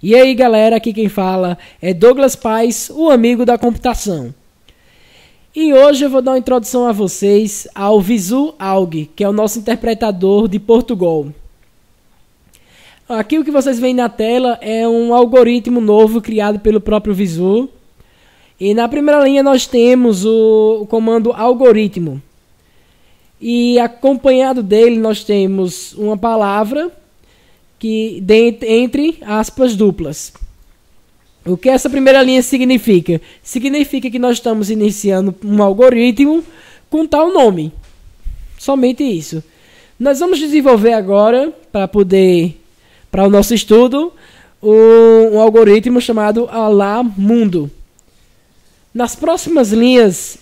E aí galera, aqui quem fala é Douglas Paz, o amigo da computação. E hoje eu vou dar uma introdução a vocês ao Visu Alg, que é o nosso interpretador de Portugal. Aqui o que vocês veem na tela é um algoritmo novo criado pelo próprio Visu. E na primeira linha nós temos o comando algoritmo. E acompanhado dele nós temos uma palavra que entre aspas duplas. O que essa primeira linha significa? Significa que nós estamos iniciando um algoritmo com tal nome. Somente isso. Nós vamos desenvolver agora, para o nosso estudo, um algoritmo chamado Alá Mundo. Nas próximas linhas,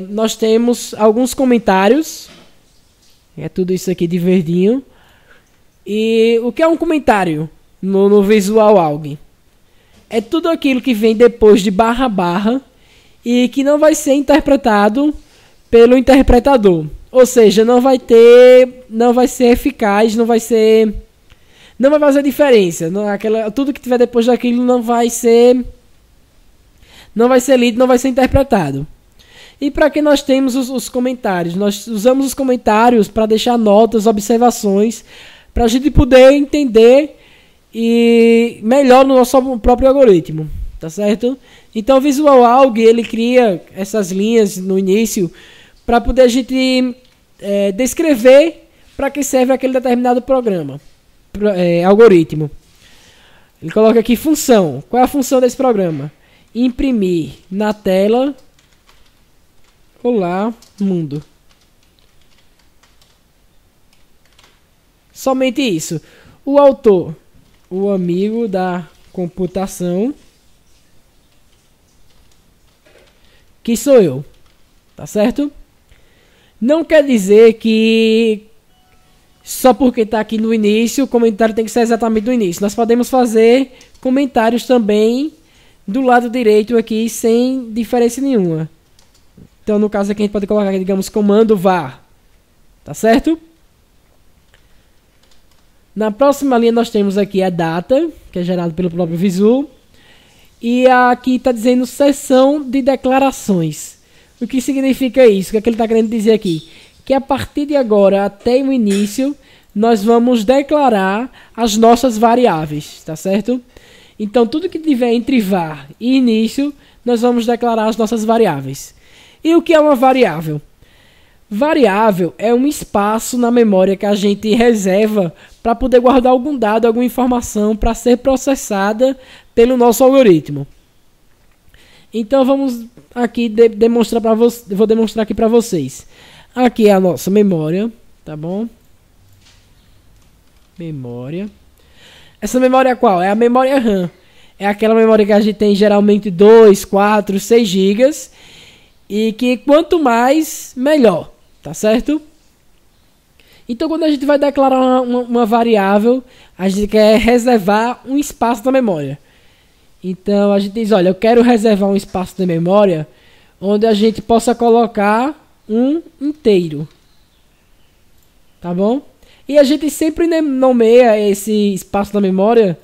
nós temos alguns comentários. É tudo isso aqui de verdinho. E o que é um comentário no Visual Alg? É tudo aquilo que vem depois de barra barra e que não vai ser interpretado pelo interpretador. Ou seja, não vai ser eficaz, não vai fazer diferença. Tudo que tiver depois daquilo não vai ser lido, não vai ser interpretado. E para que nós temos os comentários? Nós usamos os comentários para deixar notas, observações, para a gente poder entender e melhor no nosso próprio algoritmo, tá certo? Então o Visual Alg, ele cria essas linhas no início para poder a gente descrever para que serve aquele determinado programa, algoritmo. Ele coloca aqui função. Qual é a função desse programa? Imprimir na tela Olá Mundo. Somente isso. O autor, o amigo da computação, que sou eu, tá certo? Não quer dizer que só porque está aqui no início o comentário tem que ser exatamente no início. Nós podemos fazer comentários também do lado direito aqui sem diferença nenhuma. Então no caso aqui a gente pode colocar, digamos, comando var, tá certo? Na próxima linha nós temos aqui a data, que é gerada pelo próprio Visu. E aqui está dizendo seção de declarações. O que significa isso? O que é que ele está querendo dizer aqui? Que a partir de agora até o início, nós vamos declarar as nossas variáveis, tá certo? Então tudo que tiver entre var e início, nós vamos declarar as nossas variáveis. E o que é uma variável? Variável é um espaço na memória que a gente reserva para poder guardar algum dado, alguma informação para ser processada pelo nosso algoritmo. Então vamos aqui demonstrar para vocês, vou demonstrar aqui para vocês. Aqui é a nossa memória, tá bom? Memória. Essa memória é qual? É a memória RAM. É aquela memória que a gente tem geralmente 2, 4, 6 GB e que quanto mais, melhor. Tá certo? Então quando a gente vai declarar uma variável, a gente quer reservar um espaço da memória. Então a gente diz, olha, eu quero reservar um espaço da memória onde a gente possa colocar um inteiro. Tá bom? E a gente sempre nomeia esse espaço da memória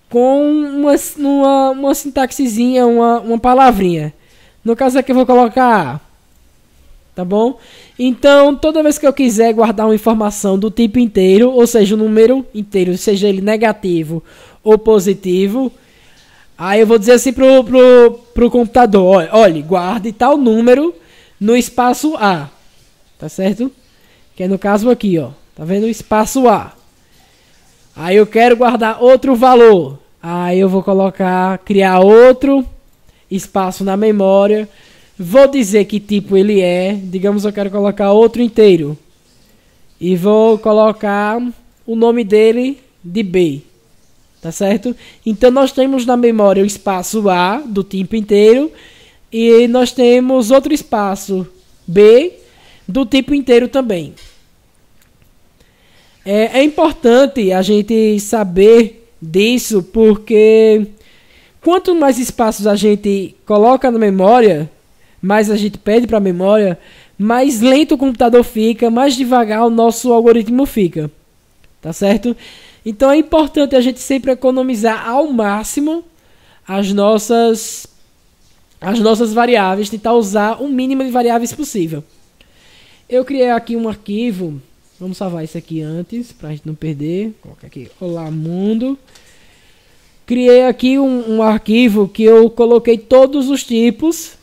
com uma sintaxezinha, uma palavrinha. No caso aqui eu vou colocar A. Tá bom? Então, toda vez que eu quiser guardar uma informação do tipo inteiro, ou seja, um número inteiro, seja ele negativo ou positivo, aí eu vou dizer assim pro computador, olha, guarde tal número no espaço A. Tá certo? Que é no caso aqui, ó. Tá vendo? Espaço A. Aí eu quero guardar outro valor. Aí eu vou criar outro espaço na memória. Vou dizer que tipo ele é. Digamos, eu quero colocar outro inteiro. E vou colocar o nome dele de B. Tá certo? Então nós temos na memória o espaço A do tipo inteiro. E nós temos outro espaço B do tipo inteiro também. É importante a gente saber disso porque quanto mais espaços a gente coloca na memória, mais a gente pede para a memória, mais lento o computador fica, mais devagar o nosso algoritmo fica. Tá certo? Então é importante a gente sempre economizar ao máximo as nossas variáveis, tentar usar o mínimo de variáveis possível. Eu criei aqui um arquivo, vamos salvar isso aqui antes, para a gente não perder. Coloca aqui, olá mundo. Criei aqui um arquivo que eu coloquei todos os tipos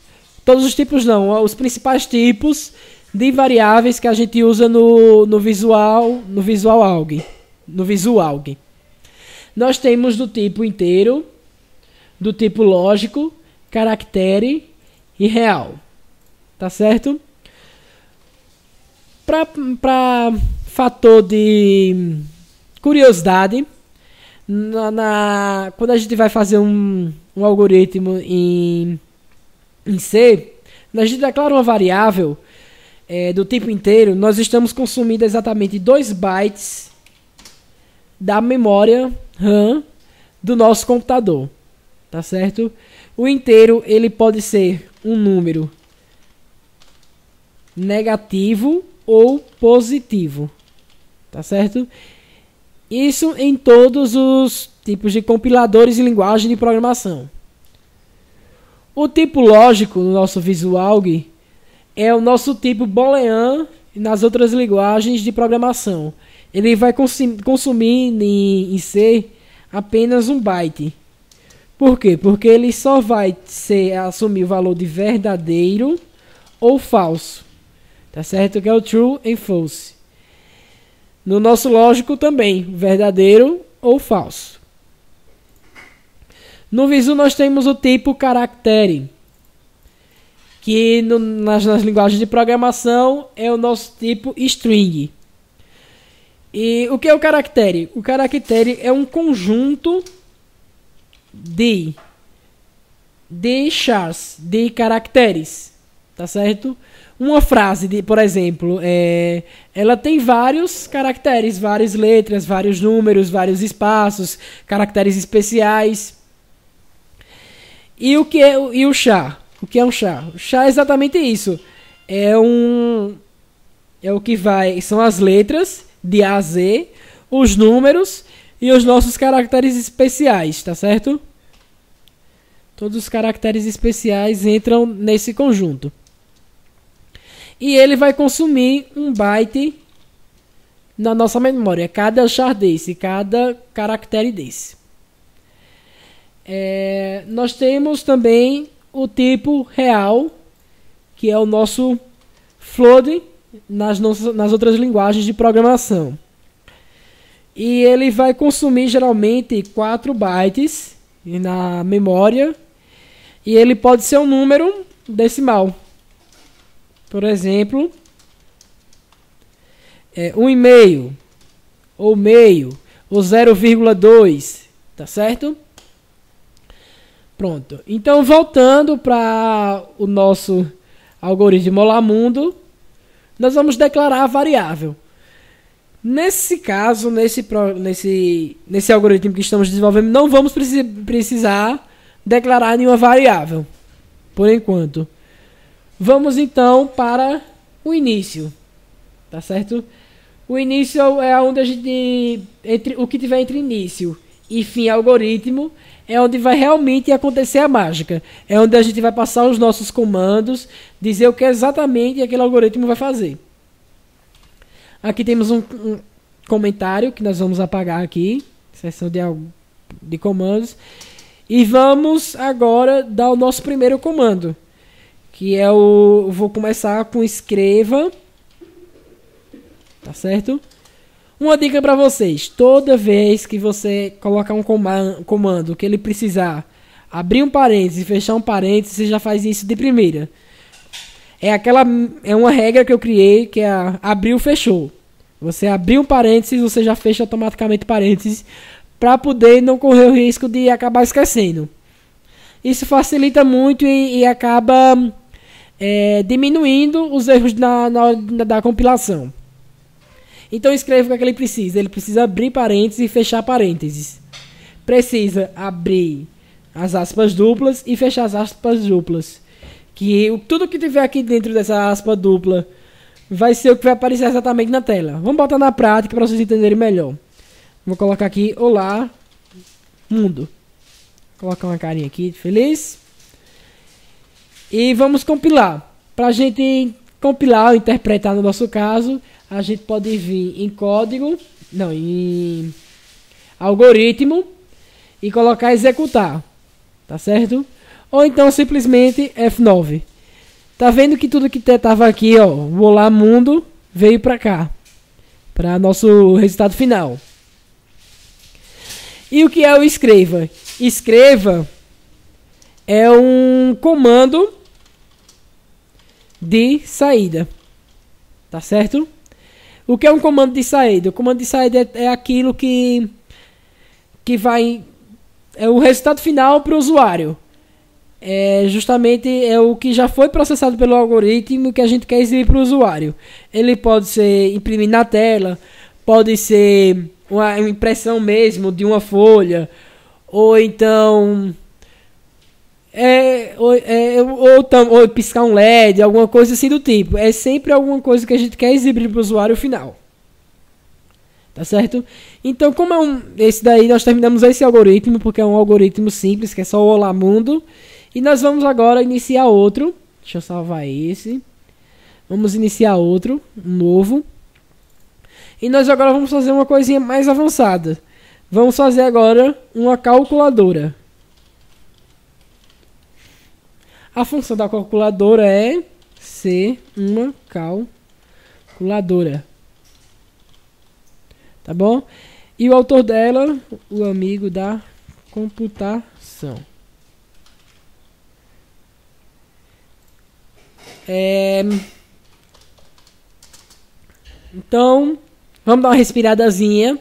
não, os principais tipos de variáveis que a gente usa no Visual Alg. Nós temos do tipo inteiro, do tipo lógico, caractere e real. Tá certo? Para fator de curiosidade, quando a gente vai fazer um algoritmo em C, a gente declara uma variável do tipo inteiro, nós estamos consumindo exatamente 2 bytes da memória RAM do nosso computador. Tá certo? O inteiro ele pode ser um número negativo ou positivo. Tá certo? Isso em todos os tipos de compiladores e linguagem de programação. O tipo lógico no nosso VisualG é o nosso tipo booleano nas outras linguagens de programação. Ele vai consumir em C apenas 1 byte. Por quê? Porque ele só vai assumir o valor de verdadeiro ou falso. Tá certo? Que é o true e false. No nosso lógico também, verdadeiro ou falso. No Visu nós temos o tipo caractere, que nas linguagens de programação é o nosso tipo string. E o que é o caractere? O caractere é um conjunto de chars, de caracteres, tá certo? Uma frase, por exemplo, ela tem vários caracteres, várias letras, vários números, vários espaços, caracteres especiais. E o char? O que é um char? O char é exatamente isso. São as letras de A a Z, os números e os nossos caracteres especiais, tá certo? Todos os caracteres especiais entram nesse conjunto. E ele vai consumir 1 byte na nossa memória. Cada char desse, cada caractere desse. Nós temos também o tipo real, que é o nosso float nas outras linguagens de programação. E ele vai consumir geralmente 4 bytes na memória. E ele pode ser um número decimal. Por exemplo, 1,5, ou meio, ou 0,2, tá certo? Pronto. Então, voltando para o nosso algoritmo Olá Mundo, nós vamos declarar a variável. Nesse caso, nesse algoritmo que estamos desenvolvendo, não vamos precisar declarar nenhuma variável, por enquanto. Vamos então para o início, tá certo? O início é onde a gente, o que tiver entre início e fim algoritmo, é onde vai realmente acontecer a mágica. É onde a gente vai passar os nossos comandos, dizer o que exatamente aquele algoritmo vai fazer. Aqui temos um comentário que nós vamos apagar aqui, seção de comandos. E vamos agora dar o nosso primeiro comando, que é vou começar com escreva, tá certo? Uma dica para vocês: toda vez que você colocar um comando que ele precisar abrir um parênteses e fechar um parênteses, você já faz isso de primeira. É uma regra que eu criei, que é abriu, fechou. Você abriu um parênteses, você já fecha automaticamente parênteses, para poder não correr o risco de acabar esquecendo. Isso facilita muito e acaba diminuindo os erros na hora da compilação. Então escreva o que ele precisa. Ele precisa abrir parênteses e fechar parênteses. Precisa abrir as aspas duplas e fechar as aspas duplas. Tudo que tiver aqui dentro dessa aspa dupla vai ser o que vai aparecer exatamente na tela. Vamos botar na prática para vocês entenderem melhor. Vou colocar aqui, olá, mundo. Vou colocar uma carinha aqui, feliz. E vamos compilar. Para a gente compilar ou interpretar no nosso caso, a gente pode vir em código, não, em algoritmo e colocar executar, tá certo? Ou então simplesmente F9. Tá vendo que tudo que estava aqui, ó, o olá mundo, veio para cá, para nosso resultado final. E o que é o escreva? Escreva é um comando de saída, tá certo? O que é um comando de saída? O comando de saída é aquilo que vai, é o resultado final para o usuário. Justamente é o que já foi processado pelo algoritmo que a gente quer exibir para o usuário. Ele pode ser imprimir na tela, pode ser uma impressão mesmo de uma folha, ou então ou piscar um LED, alguma coisa assim do tipo. É sempre alguma coisa que a gente quer exibir para o usuário final, tá certo? Então, como esse daí, nós terminamos esse algoritmo, porque é um algoritmo simples, que é só o olá mundo. E nós vamos agora iniciar outro. Deixa eu salvar esse. Vamos iniciar outro, um novo. E nós agora vamos fazer uma coisinha mais avançada. Vamos fazer agora uma calculadora. A função da calculadora é ser uma calculadora. Tá bom? E o autor dela, o amigo da computação. Então, vamos dar uma respiradazinha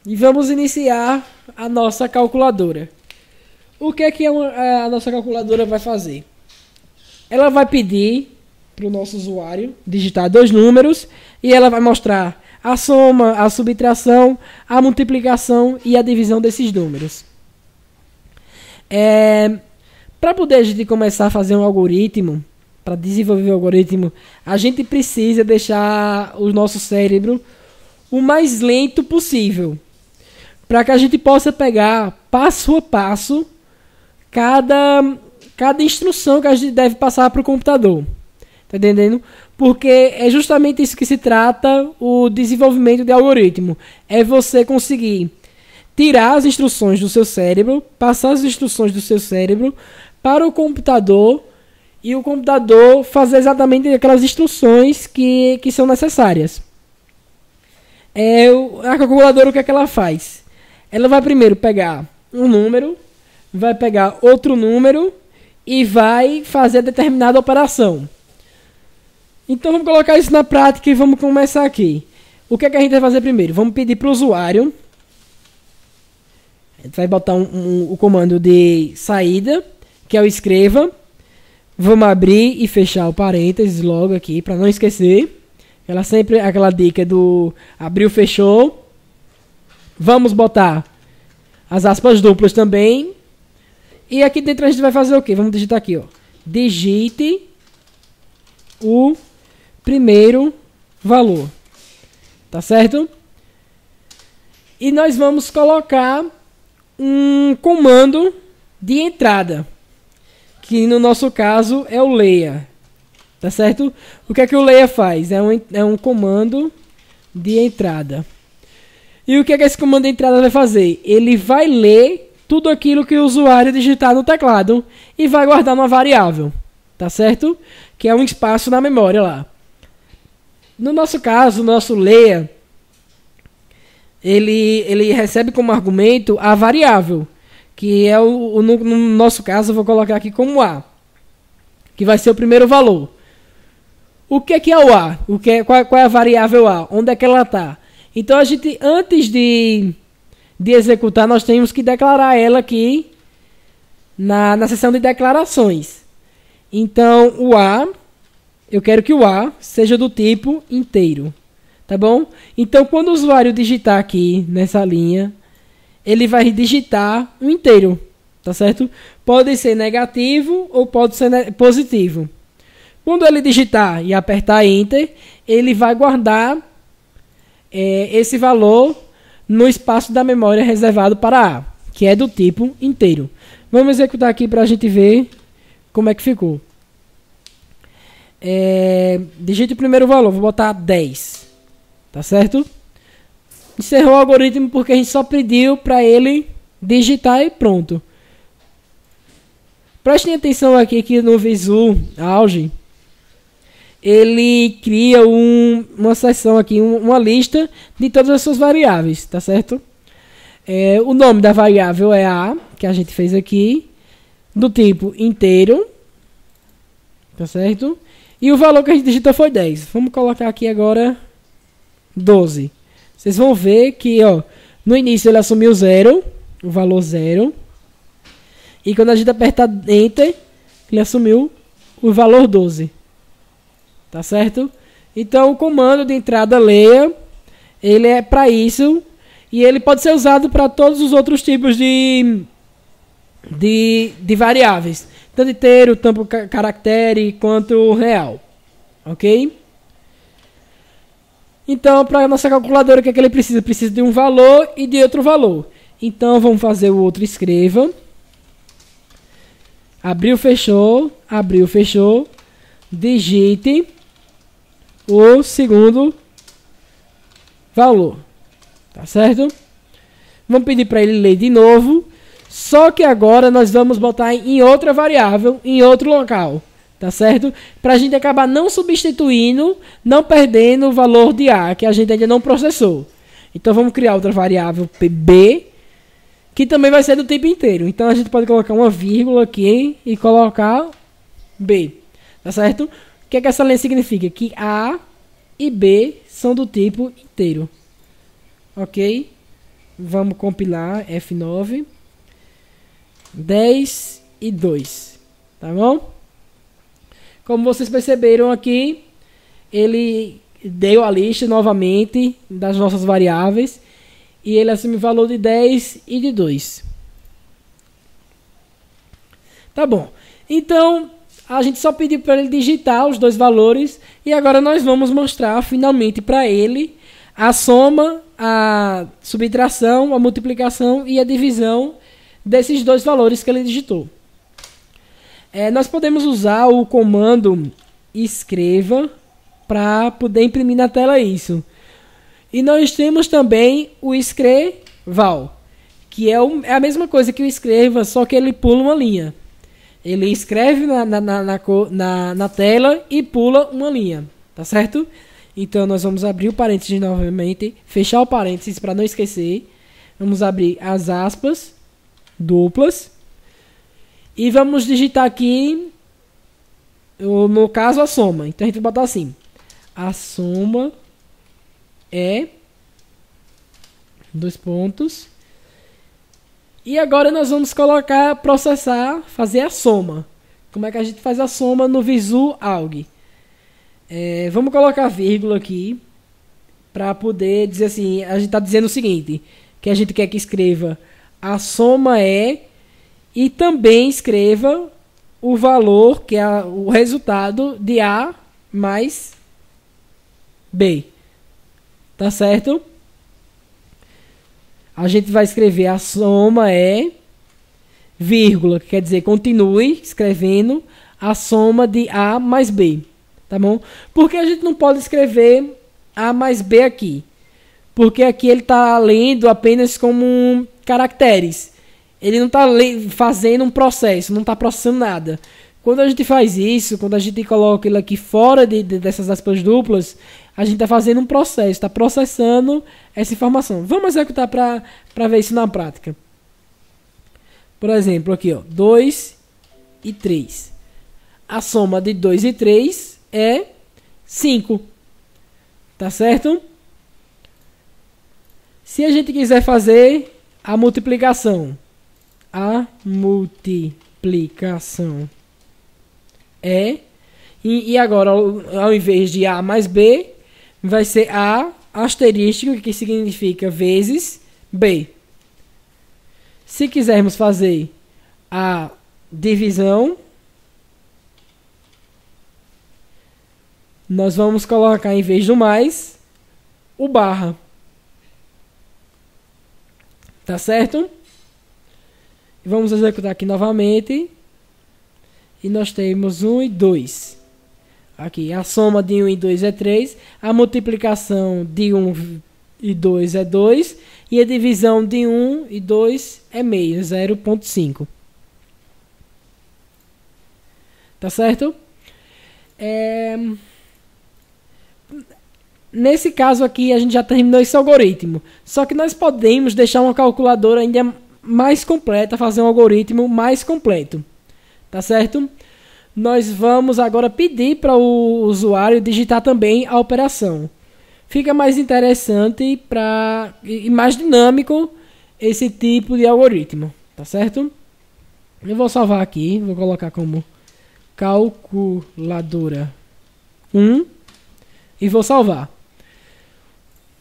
e vamos iniciar a nossa calculadora. O que é que a nossa calculadora vai fazer? Ela vai pedir para o nosso usuário digitar 2 números e ela vai mostrar a soma, a subtração, a multiplicação e a divisão desses números. Para poder a gente começar a fazer um algoritmo, para desenvolver o algoritmo, a gente precisa deixar o nosso cérebro o mais lento possível, para que a gente possa pegar passo a passo cada instrução que a gente deve passar para o computador. Tá entendendo? Porque é justamente isso que se trata o desenvolvimento de algoritmo. É você conseguir tirar as instruções do seu cérebro, passar as instruções do seu cérebro para o computador e o computador fazer exatamente aquelas instruções que são necessárias. A calculadora, o que é que ela faz? Ela vai primeiro pegar um número, vai pegar outro número e vai fazer determinada operação. Então vamos colocar isso na prática e vamos começar aqui. O que é que a gente vai fazer primeiro? Vamos pedir para o usuário. A gente vai botar o comando de saída, que é o escreva. Vamos abrir e fechar o parênteses logo aqui, para não esquecer. Aquela dica do abriu, fechou. Vamos botar as aspas duplas também. E aqui dentro a gente vai fazer o quê? Vamos digitar aqui, ó. Digite o primeiro valor. Tá certo? E nós vamos colocar um comando de entrada, que no nosso caso é o leia. Tá certo? O que é que o leia faz? É um comando de entrada. E o que é que esse comando de entrada vai fazer? Ele vai ler tudo aquilo que o usuário digitar no teclado e vai guardar numa variável. Tá certo? Que é um espaço na memória lá. No nosso caso, o nosso leia, ele recebe como argumento a variável, que é no nosso caso eu vou colocar aqui como A, que vai ser o primeiro valor. O que é o A? Qual é a variável A? Onde é que ela está? Então a gente, antes de executar, nós temos que declarar ela aqui na seção de declarações. Então o A, eu quero que o A seja do tipo inteiro, tá bom? Então quando o usuário digitar aqui nessa linha, ele vai digitar um inteiro, tá certo? Pode ser negativo ou pode ser positivo. Quando ele digitar e apertar Enter, ele vai guardar esse valor no espaço da memória reservado para A, que é do tipo inteiro. Vamos executar aqui para a gente ver como é que ficou. Digite o primeiro valor, vou botar 10. Tá certo? Encerrou o algoritmo porque a gente só pediu para ele digitar e pronto. Prestem atenção aqui que no Visu Alge ele cria uma seção aqui, uma lista de todas as suas variáveis, tá certo? O nome da variável é A, que a gente fez aqui, do tipo inteiro, tá certo? E o valor que a gente digitou foi 10. Vamos colocar aqui agora 12. Vocês vão ver que, ó, no início ele assumiu 0, o valor 0. E quando a gente aperta Enter, ele assumiu o valor 12. Tá certo? Então o comando de entrada leia, ele é para isso. E ele pode ser usado para todos os outros tipos de variáveis. Tanto inteiro, tanto caractere, quanto real. Ok? Então, para a nossa calculadora, o que é que ele precisa? Precisa de um valor e de outro valor. Então, vamos fazer o outro escreva. Abriu, fechou. Abriu, fechou. Digite o segundo valor. Tá certo? Vamos pedir para ele ler de novo. Só que agora nós vamos botar em outra variável, em outro local. Tá certo? Para a gente acabar não substituindo, não perdendo o valor de A, que a gente ainda não processou. Então vamos criar outra variável B, que também vai ser do tipo inteiro. Então a gente pode colocar uma vírgula aqui e colocar B. Tá certo? O que é que essa linha significa? Que A e B são do tipo inteiro. Ok? Vamos compilar F9. 10 e 2. Tá bom? Como vocês perceberam aqui, ele deu a lista novamente das nossas variáveis. E ele assume o valor de 10 e de 2. Tá bom. Então, a gente só pediu para ele digitar os dois valores. E agora nós vamos mostrar finalmente para ele a soma, a subtração, a multiplicação e a divisão desses dois valores que ele digitou. Nós podemos usar o comando escreva para poder imprimir na tela isso. E nós temos também o escreval, que é a mesma coisa que o escreva, só que ele pula uma linha. Ele escreve na tela e pula uma linha, tá certo? Então nós vamos abrir o parênteses novamente, fechar o parênteses para não esquecer. Vamos abrir as aspas duplas. E vamos digitar aqui, no caso, a soma. Então a gente vai botar assim. A soma é... dois pontos. E agora nós vamos colocar, processar, fazer a soma. Como é que a gente faz a soma no Visu Alge? Vamos colocar vírgula aqui. Para poder dizer assim, a gente está dizendo o seguinte. Que a gente quer que escreva a soma é... E também escreva o valor, que é o resultado de A mais B. Tá certo? A gente vai escrever a soma é, vírgula, que quer dizer continue escrevendo a soma de A mais B. Tá bom? Porque a gente não pode escrever A mais B aqui. Porque aqui ele está lendo apenas como caracteres. Ele não está fazendo um processo, não está processando nada. Quando a gente faz isso, quando a gente coloca ele aqui fora dessas aspas duplas, a gente está fazendo um processo, está processando essa informação. Vamos executar para ver isso na prática. Por exemplo, aqui, ó, 2 e 3. A soma de 2 e 3 é 5. Tá certo? Se a gente quiser fazer a multiplicação, é, e agora ao invés de A mais B, vai ser A asterístico, que significa vezes B. Se quisermos fazer a divisão, nós vamos colocar em vez do mais, o barra. Tá certo? Vamos executar aqui novamente. E nós temos 1 e 2. Aqui, a soma de 1 e 2 é 3. A multiplicação de 1 e 2 é 2. E a divisão de 1 e 2 é meio, 0,5. Tá certo? Nesse caso aqui, a gente já terminou esse algoritmo. Só que nós podemos deixar uma calculadora ainda mais completa, fazer um algoritmo mais completo. Tá certo? Nós vamos agora pedir para o usuário digitar também a operação. Fica mais interessante e mais dinâmico esse tipo de algoritmo. Tá certo? Eu vou salvar aqui, vou colocar como calculadora 1 e vou salvar.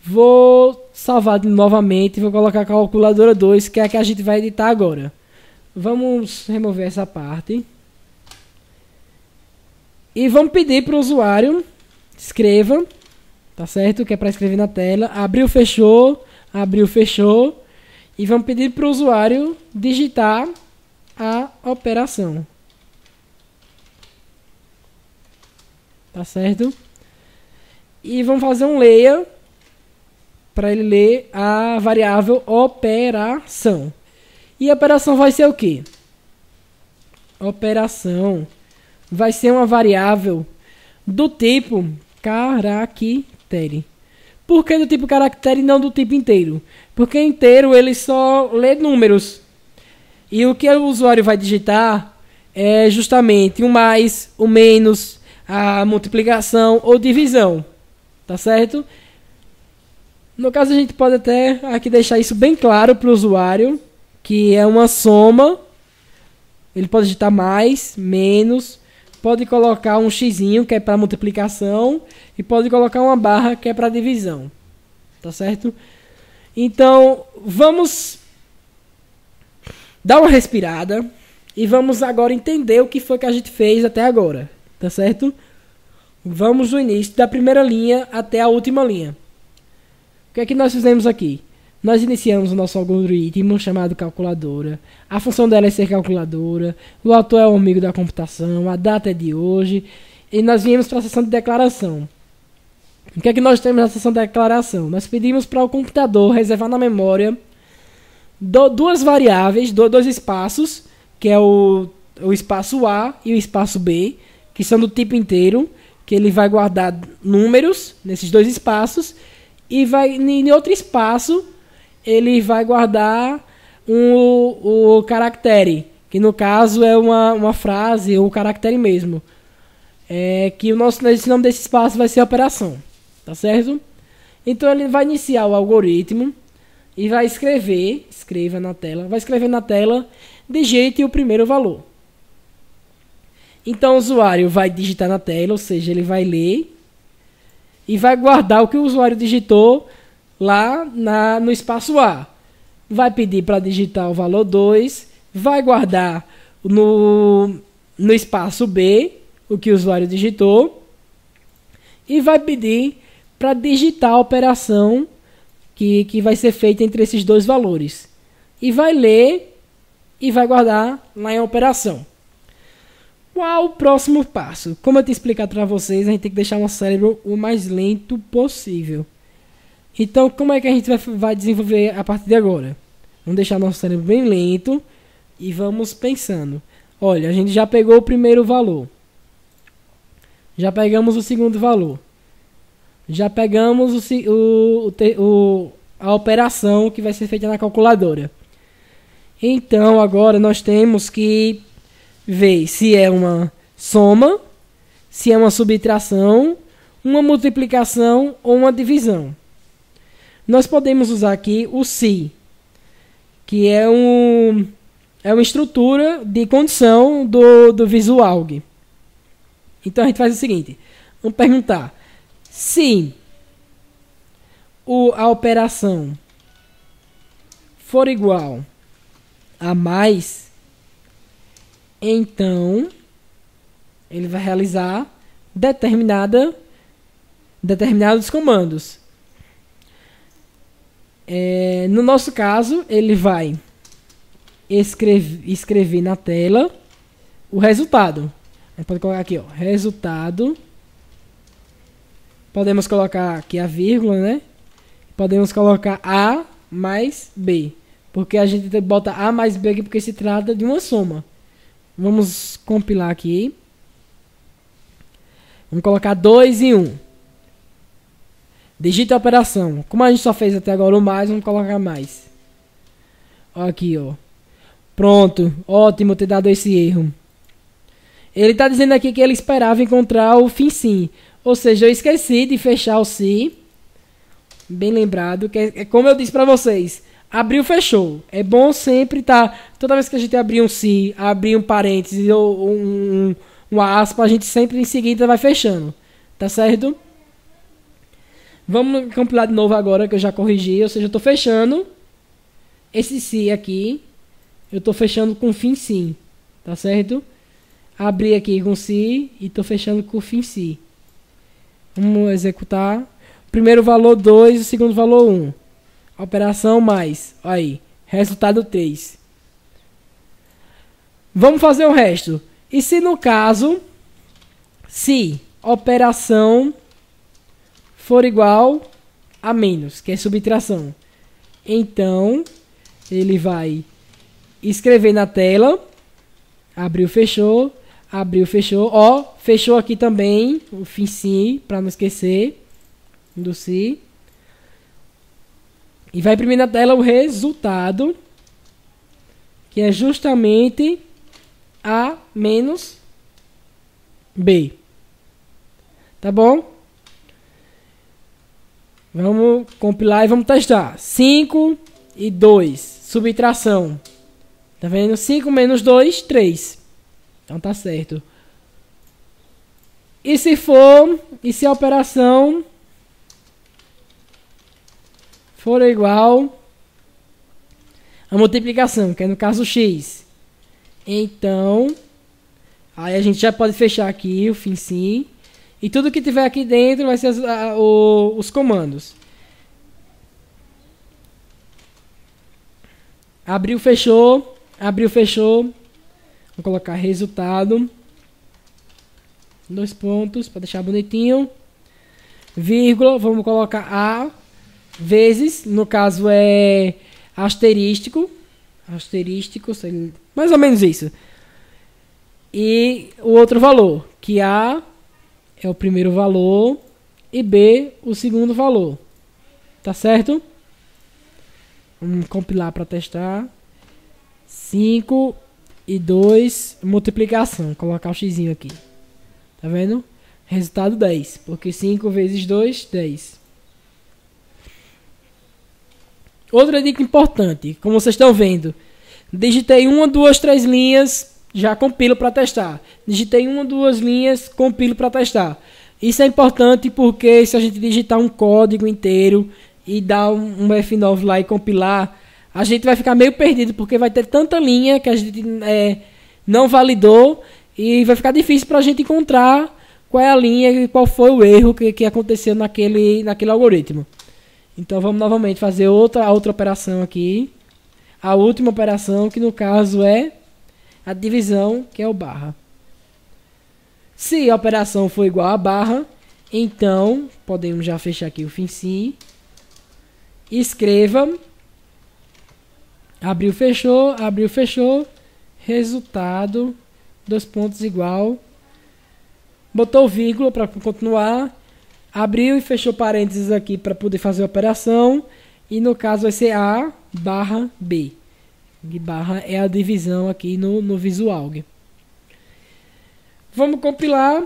Vou salvar novamente e vou colocar calculadora 2, que é a que a gente vai editar agora. Vamos remover essa parte. E vamos pedir para o usuário, escreva, tá certo? Que é para escrever na tela. Abriu, fechou. E vamos pedir para o usuário digitar a operação. Tá certo? E vamos fazer um layer para ele ler a variável operação. E a operação vai ser o quê? Operação vai ser uma variável do tipo caractere. Por que do tipo caractere e não do tipo inteiro? Porque inteiro ele só lê números. E o que o usuário vai digitar é justamente o mais, o menos, a multiplicação ou divisão. Tá certo? No caso, a gente pode até aqui deixar isso bem claro para o usuário, que é uma soma. Ele pode digitar mais, menos, pode colocar um xizinho, que é para multiplicação, e pode colocar uma barra, que é para divisão. Tá certo? Então, vamos dar uma respirada e vamos agora entender o que foi que a gente fez até agora. Tá certo? Vamos do início da primeira linha até a última linha. O que é que nós fizemos aqui? Nós iniciamos o nosso algoritmo chamado calculadora. A função dela é ser calculadora. O autor é o amigo da computação. A data é de hoje. E nós viemos para a seção de declaração. O que é que nós temos na seção de declaração? Nós pedimos para o computador reservar na memória duas variáveis, dois espaços, que é o espaço A e o espaço B, que são do tipo inteiro, que ele vai guardar números nesses dois espaços. E em outro espaço, ele vai guardar o caractere, que no caso é uma frase ou caractere mesmo. Que o nome desse espaço vai ser operação. Tá certo? Então ele vai iniciar o algoritmo e vai escreva na tela, vai escrever na tela, digite o primeiro valor. Então o usuário vai digitar na tela, ou seja, ele vai ler e vai guardar o que o usuário digitou lá no espaço A. Vai pedir para digitar o valor 2, vai guardar no espaço B o que o usuário digitou e vai pedir para digitar a operação que vai ser feita entre esses dois valores. E vai ler e vai guardar lá em operação. Qual o próximo passo? Como eu tinha explicado para vocês, a gente tem que deixar o nosso cérebro o mais lento possível. Então, como é que a gente vai desenvolver a partir de agora? Vamos deixar nosso cérebro bem lento e vamos pensando. Olha, a gente já pegou o primeiro valor. Já pegamos o segundo valor. Já pegamos a operação que vai ser feita na calculadora. Então, agora nós temos que ver se é uma soma, se é uma subtração, uma multiplicação ou uma divisão. Nós podemos usar aqui o se, que é uma estrutura de condição do visual. Então a gente faz o seguinte, vamos perguntar se a operação for igual a mais, então ele vai realizar determinados comandos. No nosso caso, ele vai escrever na tela o resultado. A gente pode colocar aqui, ó, resultado. Podemos colocar aqui a vírgula, né? Podemos colocar A mais B. Porque a gente bota A mais B aqui porque se trata de uma soma. Vamos compilar aqui. Vamos colocar 2 e 1. Digita a operação. Como a gente só fez até agora o mais, vamos colocar mais. Ó aqui, ó. Pronto. Ótimo ter dado esse erro. Ele está dizendo aqui que ele esperava encontrar o fim sim. Ou seja, eu esqueci de fechar o se. Bem lembrado. Que é como eu disse para vocês. Abriu, fechou. É bom sempre estar... Toda vez que a gente abrir um se, abrir um parênteses ou uma aspa, a gente sempre em seguida vai fechando. Tá certo? Vamos compilar de novo agora que eu já corrigi. Ou seja, eu estou fechando esse se aqui. Eu estou fechando com fim sim. Tá certo? Abri aqui com se e estou fechando com fim si. Vamos executar. O primeiro valor 2, o segundo valor 1. Operação mais. Aí. Resultado 3. Vamos fazer o resto. E se no caso, se operação for igual a menos, que é subtração, então ele vai escrever na tela. Abriu, fechou. Abriu, fechou. Ó, fechou aqui também o fim sim, para não esquecer do si. E vai imprimir na tela o resultado, que é justamente A menos B. Tá bom? Vamos compilar e vamos testar. 5 e 2. Subtração. Tá vendo? 5 menos 2, 3. Então tá certo. E se a operação for igual a multiplicação, que é no caso x. Então, aí a gente já pode fechar aqui o fim sim. E tudo que tiver aqui dentro vai ser os comandos. Abriu, fechou. Abriu, fechou. Vou colocar resultado. 2 pontos para deixar bonitinho. Vírgula. Vamos colocar A vezes. No caso é asterístico. Asterístico. Mais ou menos isso. E o outro valor. Que A é o primeiro valor. E B o segundo valor. Tá certo? Vamos compilar para testar. 5 e 2, multiplicação. Colocar o x aqui. Tá vendo? Resultado 10. Porque 5 vezes 2, 10. Outra dica importante. Como vocês estão vendo. Digitei 1, 2, 3 linhas. Já compilo para testar. Digitei 1, 2 linhas. Compilo para testar. Isso é importante porque se a gente digitar um código inteiro e dar um F9 lá e compilar, a gente vai ficar meio perdido, porque vai ter tanta linha que a gente não validou e vai ficar difícil para a gente encontrar qual é a linha e qual foi o erro que aconteceu naquele algoritmo. Então vamos novamente fazer outra operação aqui. A última operação, que no caso é a divisão, que é o barra. Se a operação for igual a barra, então podemos já fechar aqui o fim sim. Escreva. Abriu, fechou, resultado, 2 pontos igual, botou vírgula para continuar, abriu e fechou parênteses aqui para poder fazer a operação, e no caso vai ser A barra B, e barra é a divisão aqui no Visual. Vamos compilar,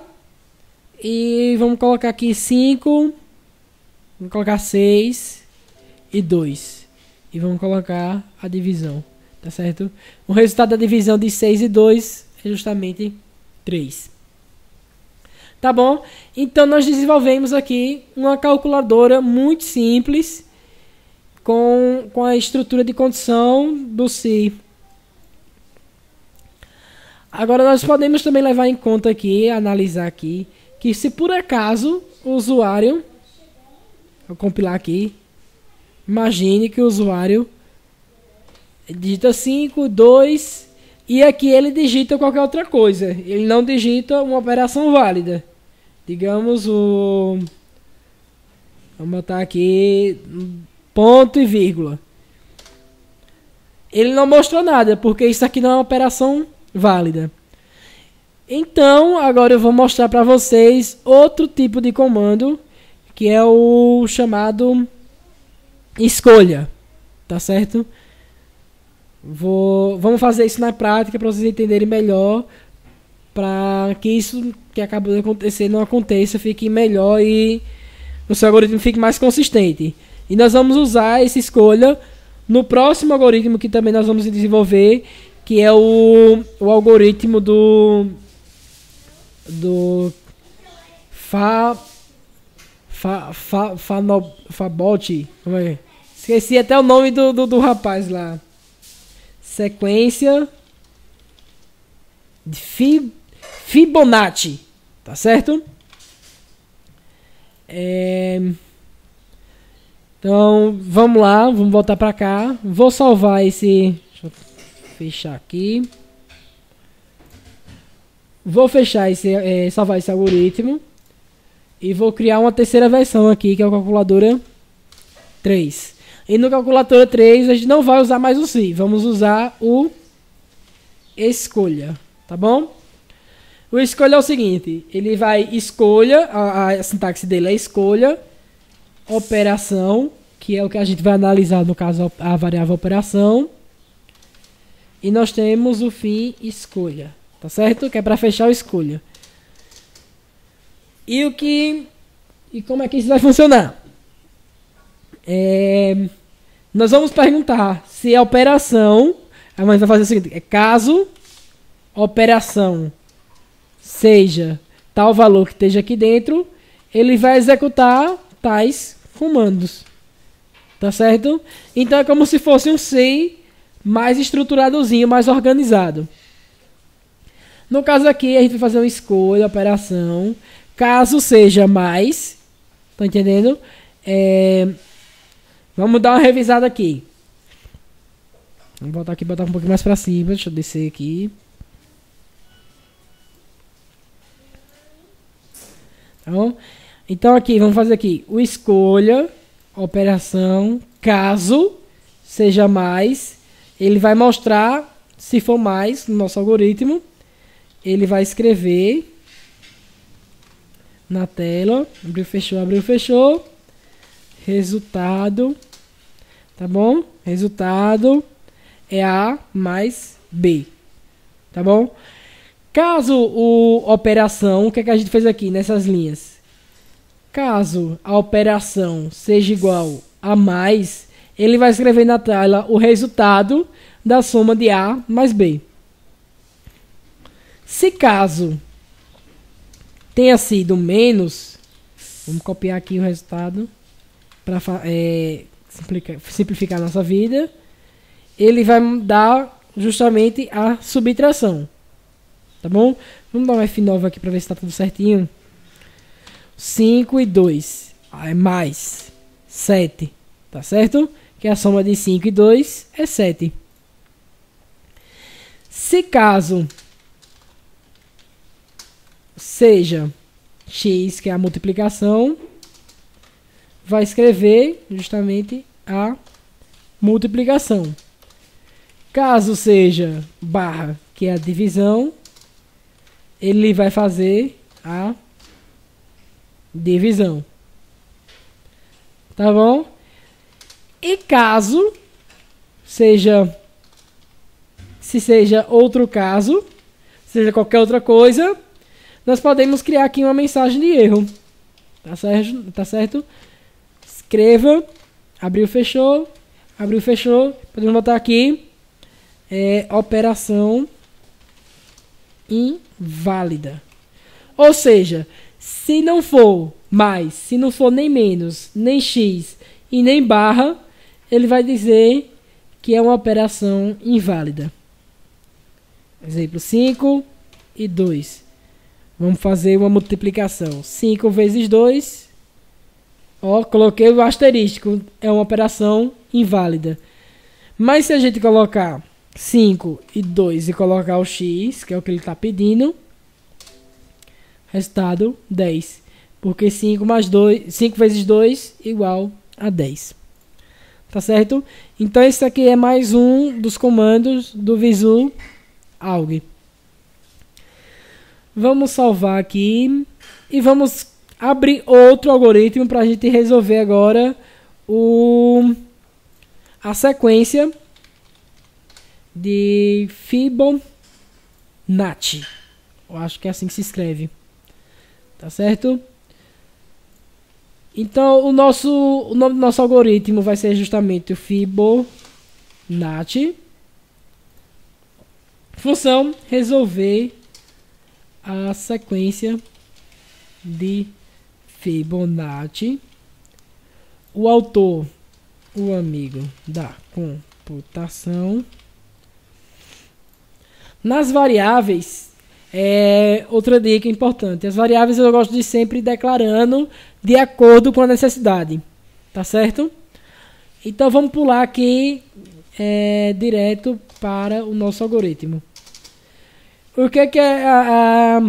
e vamos colocar aqui 5, vamos colocar 6 e 2. E vamos colocar a divisão, tá certo? O resultado da divisão de 6 e 2 é justamente 3. Tá bom? Então nós desenvolvemos aqui uma calculadora muito simples com a estrutura de condição do se. Agora nós podemos também levar em conta aqui, analisar aqui, que se por acaso o usuário, vou compilar aqui, Imagine que o usuário digita 5, 2, e aqui ele digita qualquer outra coisa. Ele não digita uma operação válida. Digamos o... Vamos botar aqui ponto e vírgula. Ele não mostrou nada, porque isso aqui não é uma operação válida. Então, agora eu vou mostrar para vocês outro tipo de comando, que é o chamado escolha, tá certo? Vamos fazer isso na prática para vocês entenderem melhor, para que isso que acabou de acontecer não aconteça, fique melhor e o seu algoritmo fique mais consistente. E nós vamos usar essa escolha no próximo algoritmo que também nós vamos desenvolver, que é o algoritmo do Fabot. Como é? Esqueci até o nome do rapaz lá. Sequência de Fibonacci, tá certo? Então, vamos lá, vamos voltar para cá. Vou salvar esse... Deixa eu fechar aqui. Vou fechar salvar esse algoritmo. E vou criar uma terceira versão aqui, que é a calculadora 3. E no calculadora 3 a gente não vai usar mais o se, vamos usar o escolha, tá bom? O escolha é o seguinte, ele vai escolha, a sintaxe dele é escolha, operação, que é o que a gente vai analisar no caso a variável operação. E nós temos o fim escolha, tá certo? Que é para fechar o escolha. E como é que isso vai funcionar? Nós vamos perguntar se a operação, a mãe vai fazer o seguinte, caso operação seja tal valor que esteja aqui dentro, ele vai executar tais comandos, tá certo? Então é como se fosse um se mais estruturadozinho, mais organizado. No caso aqui a gente vai fazer uma escolha, operação, caso seja mais, tá entendendo? Vamos dar uma revisada aqui. Vamos voltar aqui, botar um pouquinho mais pra cima. Deixa eu descer aqui. Tá bom? Então aqui, vamos fazer aqui. O escolha, operação, caso seja mais. Ele vai mostrar, se for mais, no nosso algoritmo. Ele vai escrever na tela. Abriu, fechou. Resultado. Tá bom? Resultado é A mais B. Tá bom? Caso a operação, o que é que a gente fez aqui nessas linhas? Caso a operação seja igual a mais, ele vai escrever na tela o resultado da soma de A mais B. Se caso tenha sido menos, vamos copiar aqui o resultado para simplificar a nossa vida, ele vai dar justamente a subtração, tá bom? Vamos dar um F9 aqui para ver se está tudo certinho. 5 e 2 é mais 7, tá certo? Que a soma de 5 e 2 é 7. Se caso seja x, que é a multiplicação, vai escrever justamente a multiplicação. Caso seja barra, que é a divisão, ele vai fazer a divisão. Tá bom? E caso seja, se seja outro caso, seja qualquer outra coisa, nós podemos criar aqui uma mensagem de erro. Tá certo? Tá certo? Escreva, abriu, fechou. Podemos botar aqui operação inválida. Ou seja, se não for mais, se não for nem menos, nem x e nem barra, ele vai dizer que é uma operação inválida. Exemplo 5 e 2. Vamos fazer uma multiplicação. 5 vezes 2 Ó, coloquei o asterístico. É uma operação inválida. Mas se a gente colocar 5 e 2 e colocar o x, que é o que ele está pedindo, resultado 10. Porque 5 vezes 2 igual a 10. Tá certo? Então esse aqui é mais um dos comandos do Visual Alg. Vamos salvar aqui e vamos abrir outro algoritmo para a gente resolver agora a sequência de Fibonacci. Eu acho que é assim que se escreve. Tá certo? Então o nome do nosso algoritmo vai ser justamente o Fibonacci. Função resolver a sequência de Fibonacci. O autor, o amigo da computação. Nas variáveis, outra dica importante. As variáveis eu gosto de sempre ir declarando de acordo com a necessidade. Tá certo? Então vamos pular aqui direto para o nosso algoritmo. O que é a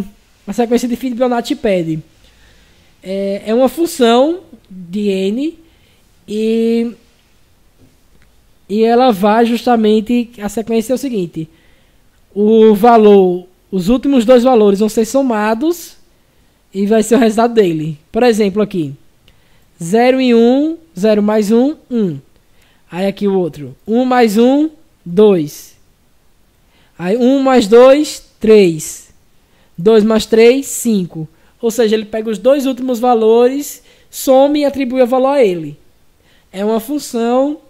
sequência de Fibonacci pede? É uma função de n e ela vai justamente... A sequência é o seguinte: os últimos dois valores vão ser somados e vai ser o resultado dele. Por exemplo, aqui 0 e 1, 0 mais 1, 1. Aí aqui o outro, 1 mais 1, 2. Aí 1 mais 2, 3. 2 mais 3, 5. Ou seja, ele pega os dois últimos valores, soma e atribui o valor a ele. É uma função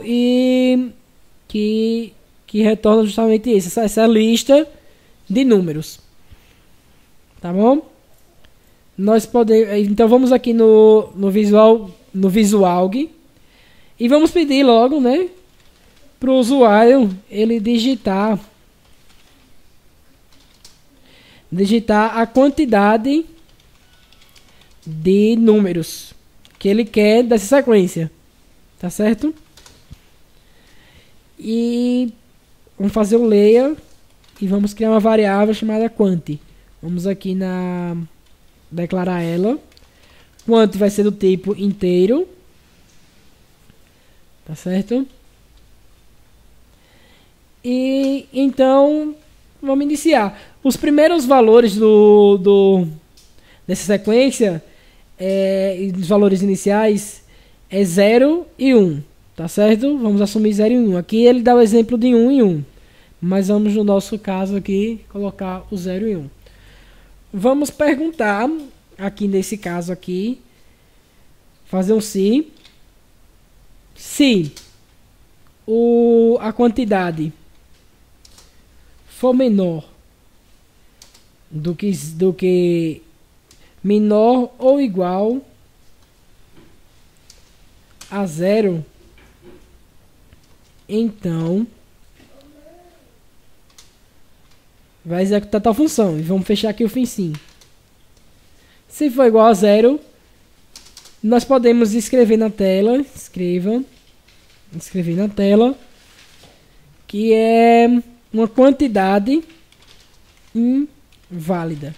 e que retorna justamente isso, essa lista de números. Tá bom? Então vamos aqui no Visualg e vamos pedir logo, né, para o usuário ele digitar a quantidade de números que ele quer dessa sequência. Tá certo? E vamos fazer um layer e vamos criar uma variável chamada quant. Vamos aqui declarar ela. Quant vai ser do tipo inteiro. Tá certo? E então vamos iniciar. Os primeiros valores dessa sequência, os valores iniciais, é 0 e 1. Tá certo? Vamos assumir 0 e 1. Aqui ele dá o exemplo de 1 e 1. Mas vamos, no nosso caso aqui, colocar o 0 e 1. Vamos perguntar, aqui nesse caso aqui, fazer um se a quantidade for menor do que menor ou igual a 0, então vai executar tal função. E vamos fechar aqui o fim sim. Se for igual a 0, nós podemos escrever na tela, escrever na tela, que é uma quantidade inválida.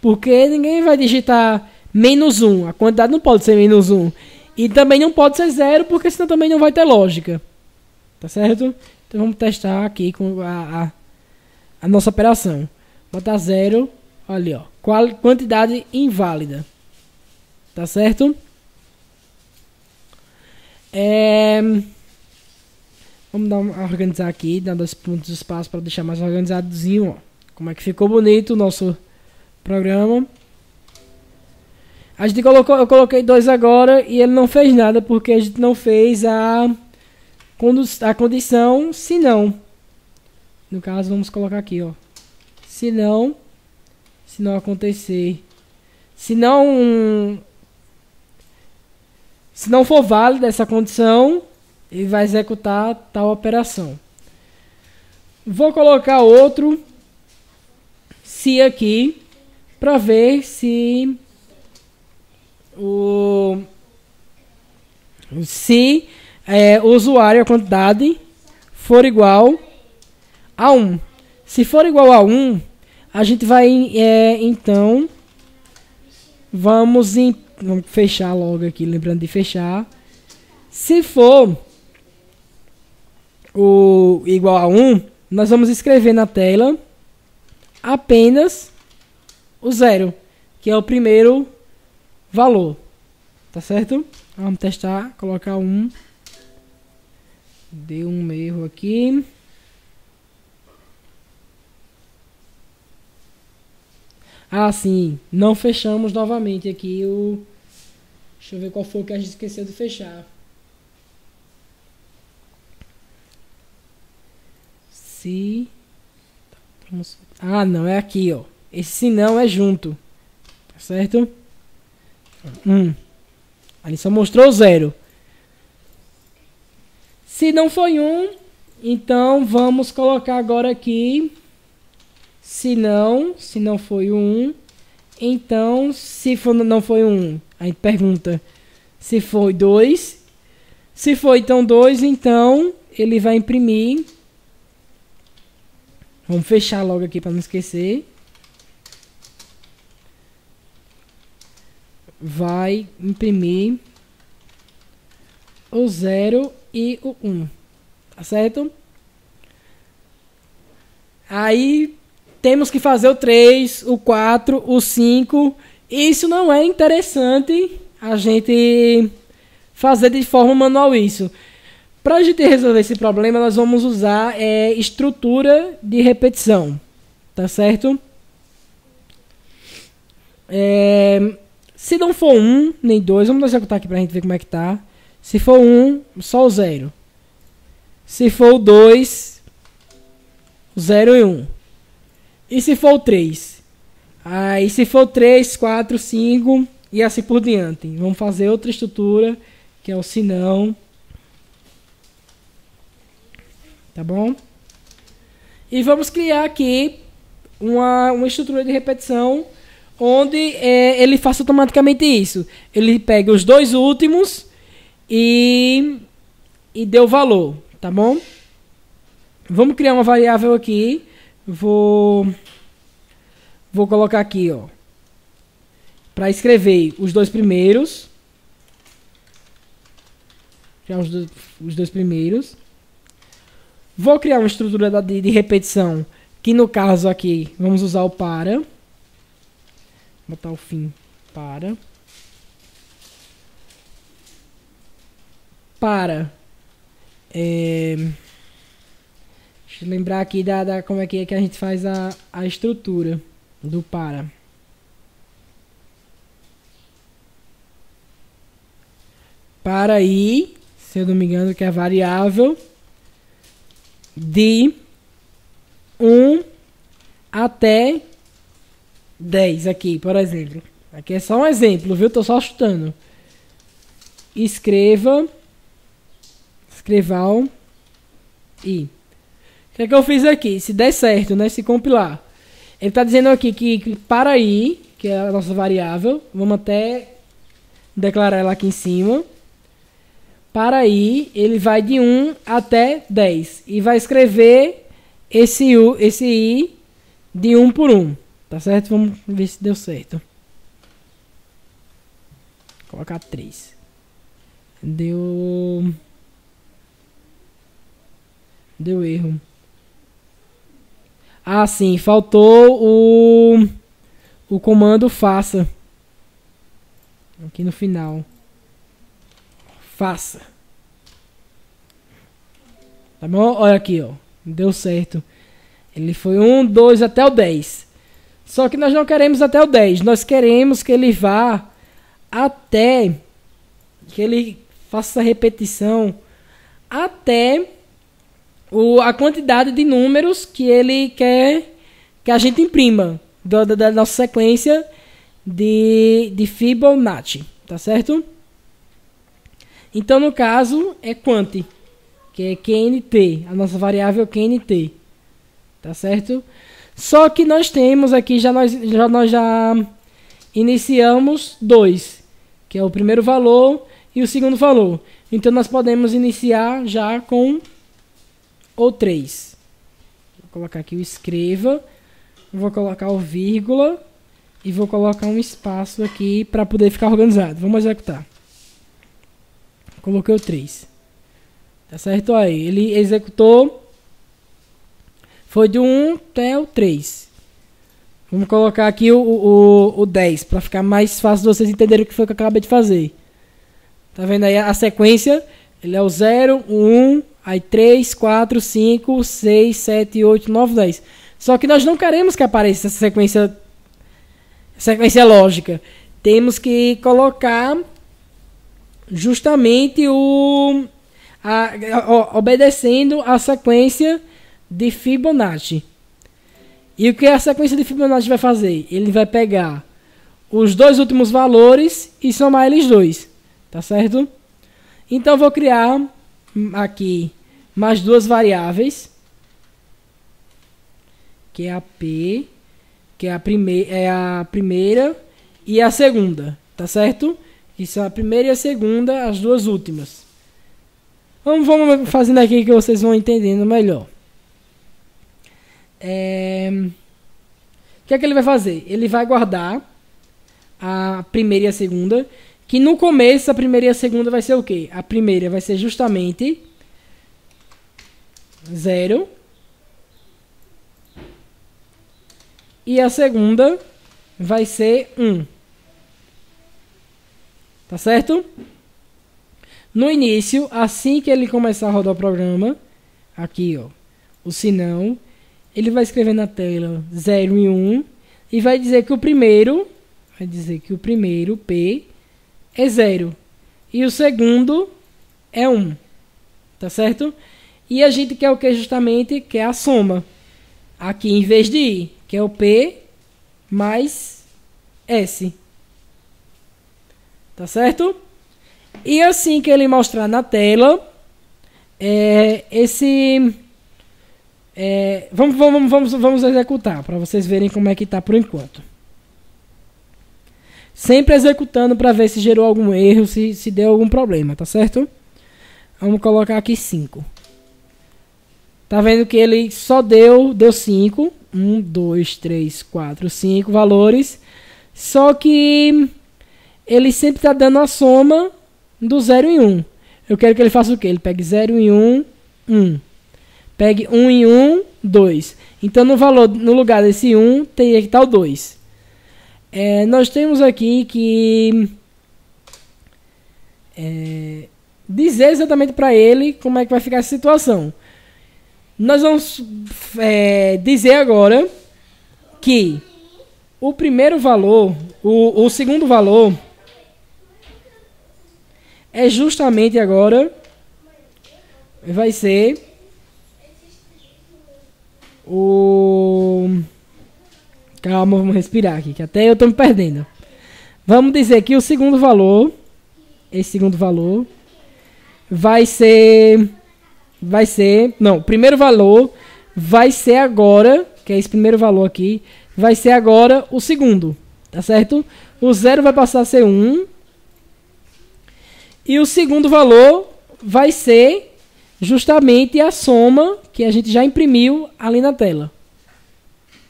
Porque ninguém vai digitar menos 1. A quantidade não pode ser menos 1. E também não pode ser 0, porque senão também não vai ter lógica. Tá certo? Então vamos testar aqui com a nossa operação. Botar 0, olha, ó, quantidade inválida. Tá certo? Vamos organizar aqui, dar 2 pontos de espaço para deixar mais organizadozinho, ó. Como é que ficou bonito o nosso programa. A gente eu coloquei 2 agora e ele não fez nada porque a gente não fez a condição se não. No caso, vamos colocar aqui, ó. Se não acontecer, se não for válida essa condição, ele vai executar tal operação. Vou colocar outro se aqui para ver se se o usuário, a quantidade, for igual a 1. Se for igual a 1, a gente vai, então, vamos fechar logo aqui, lembrando de fechar. Se for igual a 1, nós vamos escrever na tela apenas o 0, que é o primeiro valor. Tá certo? Vamos testar, colocar 1. Deu um erro aqui. Ah, sim. Não fechamos novamente aqui o... Deixa eu ver qual foi o que a gente esqueceu de fechar. Se... Ah, não. É aqui, ó. Esse se não é junto. Tá certo? Ali só mostrou 0. Se não foi 1, então vamos colocar agora aqui... Se não foi 1, então, se não foi 1, a gente pergunta se foi 2. Se foi então 2, então ele vai imprimir. Vamos fechar logo aqui para não esquecer. Vai imprimir o 0 e o 1. Tá certo? Aí... temos que fazer o 3, o 4, o 5. Isso não é interessante a gente fazer de forma manual isso. Para a gente resolver esse problema, nós vamos usar estrutura de repetição. Tá certo? Se não for 1, nem 2, vamos executar aqui para a gente ver como é que tá. Se for 1, só o 0. Se for o 2, 0 e 1. E se for 3? Aí se for 3, 4, 5 e assim por diante. Vamos fazer outra estrutura, que é o senão. Tá bom? E vamos criar aqui uma estrutura de repetição onde ele faça automaticamente isso. Ele pega os dois últimos e dê o valor. Tá bom? Vamos criar uma variável aqui. Vou colocar aqui, ó, para escrever os dois primeiros. Criar os dois primeiros. Vou criar uma estrutura de repetição, que no caso aqui, vamos usar o para. Vou botar o fim para. Para. Deixa eu lembrar aqui como é que a gente faz a estrutura do para. Para i, se eu não me engano, que é a variável de 1 até 10 aqui, por exemplo. Aqui é só um exemplo, viu? Tô só chutando. Escreva o i. O que é que eu fiz aqui? Se der certo, né? Se compilar. Ele está dizendo aqui que para i, que é a nossa variável, vamos até declarar ela aqui em cima. Para i, ele vai de 1 até 10. E vai escrever esse i de 1 por 1. Tá certo? Vamos ver se deu certo. Vou colocar 3. Deu erro. Ah, sim, faltou o comando faça. Aqui no final. Faça. Tá bom? Olha aqui, ó. Deu certo. Ele foi 1, 2 até o 10. Só que nós não queremos até o 10. Nós queremos que ele vá até... que ele faça essa repetição até a quantidade de números que ele quer que a gente imprima da nossa sequência de Fibonacci, tá certo? Então, no caso, é quant, que é QNT, a nossa variável QNT, tá certo? Só que nós temos aqui, nós já iniciamos 2. que é o primeiro valor, e o segundo valor. Então, nós podemos iniciar já com o 3. Vou colocar aqui o escreva, vou colocar o vírgula, e vou colocar um espaço aqui para poder ficar organizado. Vamos executar. Coloquei o 3. Tá certo? Aí, ele executou. Foi do 1 até o 3. Vamos colocar aqui o 10, para ficar mais fácil de vocês entenderem o que foi que eu acabei de fazer. Tá vendo aí a sequência? Ele é o 0, o 1, aí 3, 4, 5, 6, 7, 8, 9, 10. Só que nós não queremos que apareça essa sequência lógica. Temos que colocar justamente obedecendo a sequência de Fibonacci. E o que a sequência de Fibonacci vai fazer? Ele vai pegar os dois últimos valores e somar eles dois. Tá certo? Então, eu vou criar aqui mais duas variáveis. Que é a P, que é a primeira e a segunda. Tá certo? Isso é a primeira e a segunda, as duas últimas. Vamos fazendo aqui que vocês vão entendendo melhor. O que é que ele vai fazer? Ele vai guardar a primeira e a segunda, que no começo a primeira e a segunda vai ser o quê? A primeira vai ser justamente 0 e a segunda vai ser 1. Tá certo? No início, assim que ele começar a rodar o programa, aqui ó, o sinal, ele vai escrever na tela 0 e 1 e vai dizer que o primeiro, P, é 0 e o segundo é 1. Tá certo? E a gente quer o que justamente? Quer a soma. Aqui em vez de I, que é o P mais S. Tá certo? E assim que ele mostrar na tela, vamos executar para vocês verem como é que está por enquanto. Sempre executando para ver se gerou algum erro, se deu algum problema, tá certo? Vamos colocar aqui 5. Tá vendo que ele só deu 5. 1, 2, 3, 4, 5 valores. Só que ele sempre está dando a soma do 0 e 1. Eu quero que ele faça o quê? Ele pegue 0 e 1, 1. Pegue 1 e 1, 2. Então, no lugar desse 1, teria que estar o 2. Nós temos aqui que dizer exatamente para ele como é que vai ficar essa situação. Nós vamos dizer agora que o primeiro valor, o segundo valor, é justamente agora, vai ser Calma, vamos respirar aqui, que até eu estou me perdendo. Vamos dizer que o segundo valor, esse segundo valor, o primeiro valor vai ser agora, que é esse primeiro valor aqui, vai ser agora o segundo, tá certo? O 0 vai passar a ser 1. E o segundo valor vai ser justamente a soma que a gente já imprimiu ali na tela.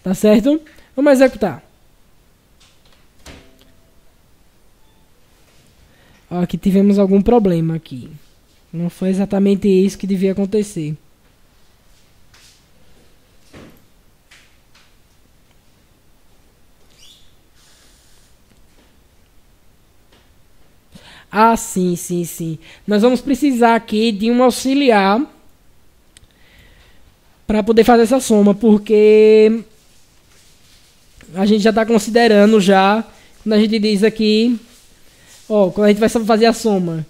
Tá certo? Vamos executar. Ó, aqui tivemos algum problema aqui. Não foi exatamente isso que devia acontecer. Ah, sim. Nós vamos precisar aqui de um auxiliar para poder fazer essa soma, porque a gente já está considerando já, quando a gente diz aqui, quando a gente vai fazer a soma,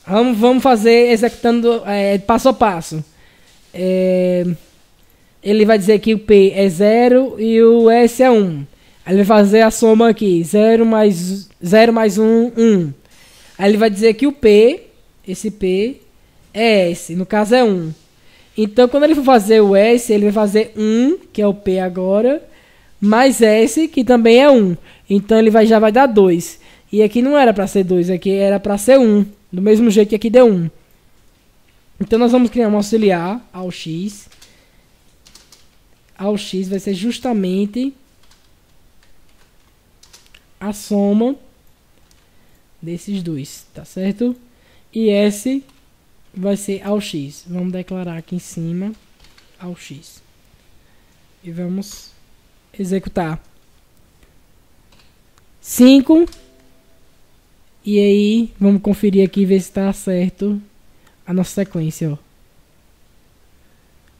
vamos fazer executando passo a passo. Ele vai dizer que o P é 0 e o S é 1. Aí ele vai fazer a soma aqui, 0 mais 1, 1. Aí ele vai dizer que o P, esse P, é S, no caso é 1. Então, quando ele for fazer o S, ele vai fazer 1, que é o P agora, mais S, que também é 1. Então, ele já vai dar 2. E aqui não era para ser 2, aqui era para ser 1. Do mesmo jeito que aqui deu 1. Então nós vamos criar um auxiliar ao x. Ao x vai ser justamente a soma desses dois, tá certo? E S vai ser ao x. Vamos declarar aqui em cima ao x. E vamos executar. 5. E aí, vamos conferir aqui e ver se está certo a nossa sequência, ó.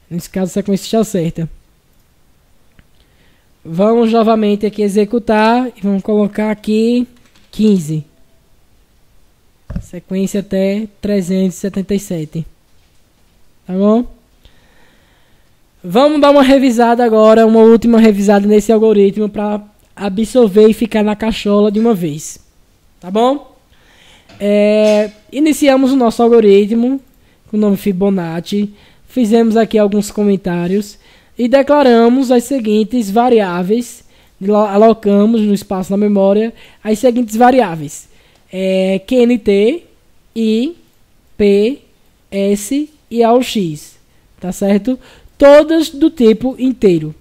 Nesse caso, a sequência está certa. Vamos novamente aqui executar e vamos colocar aqui 15. Sequência até 377. Tá bom? Vamos dar uma revisada agora, uma última revisada nesse algoritmo para absorver e ficar na cachola de uma vez. Tá bom? Iniciamos o nosso algoritmo com o nome Fibonacci. Fizemos aqui alguns comentários e declaramos as seguintes variáveis. Alocamos no espaço da memória as seguintes variáveis: QNT, I, P, S e AUX. Tá certo? Todas do tipo inteiro.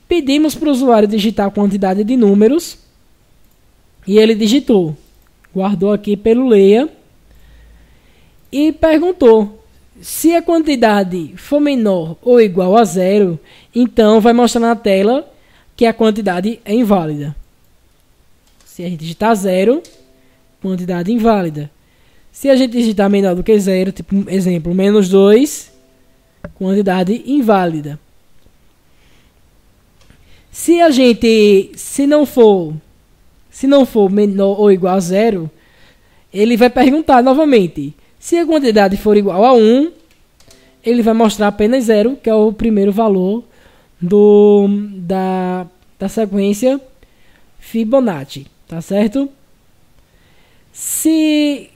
Pedimos para o usuário digitar a quantidade de números e ele digitou. Guardou aqui pelo leia e perguntou se a quantidade for menor ou igual a 0, então vai mostrar na tela que a quantidade é inválida. Se a gente digitar 0, quantidade inválida. Se a gente digitar menor do que 0, tipo exemplo, menos 2, quantidade inválida. Se não for menor ou igual a 0, ele vai perguntar novamente. Se a quantidade for igual a 1, ele vai mostrar apenas 0, que é o primeiro valor da sequência Fibonacci, tá certo? Se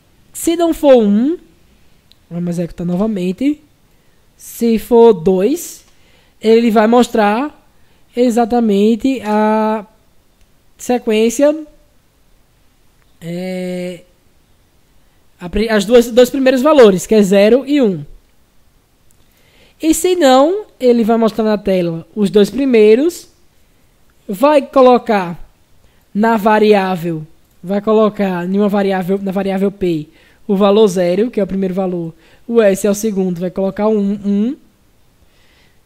não for 1, vamos executar novamente. Se for 2, ele vai mostrar exatamente a sequência, dois primeiros valores, que é 0 e 1. E se não, ele vai mostrar na tela os dois primeiros, vai colocar na variável, na variável P, o valor 0, que é o primeiro valor, o S é o segundo, vai colocar 1,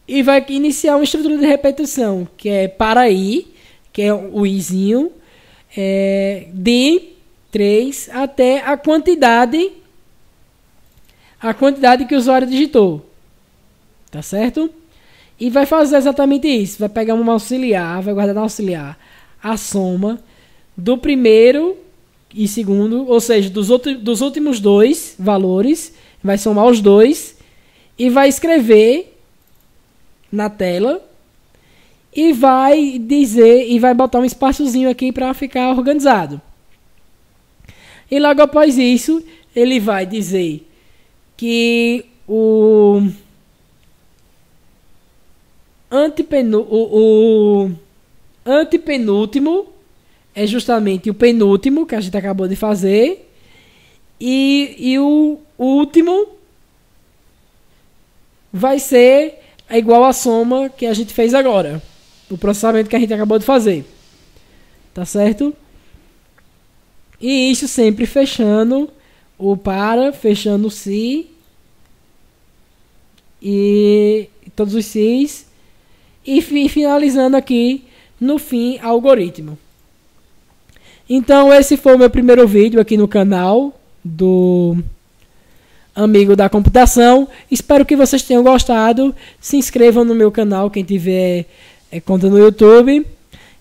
e vai iniciar uma estrutura de repetição, que é para I, que é o izinho, de 3 até a quantidade que o usuário digitou. Tá certo? E vai fazer exatamente isso. Vai pegar um auxiliar, vai guardar no auxiliar a soma do primeiro e segundo, ou seja, dos últimos dois valores, vai somar os dois e vai escrever na tela e vai dizer e vai botar um espaçozinho aqui para ficar organizado. E logo após isso, ele vai dizer que o antepenúltimo é justamente o penúltimo que a gente acabou de fazer, e o último vai ser igual à soma que a gente fez agora, o processamento que a gente acabou de fazer, tá certo? E isso sempre fechando o para, fechando o se e todos os se's e finalizando aqui no fim algoritmo. Então esse foi o meu primeiro vídeo aqui no canal do Amigo da Computação. Espero que vocês tenham gostado. Se inscrevam no meu canal, quem tiver conta no YouTube.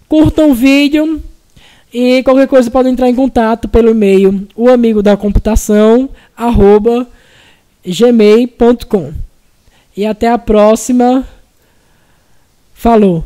Curtam o vídeo e qualquer coisa pode entrar em contato pelo e-mail oamigodacomputação@gmail.com. E até a próxima. Falou!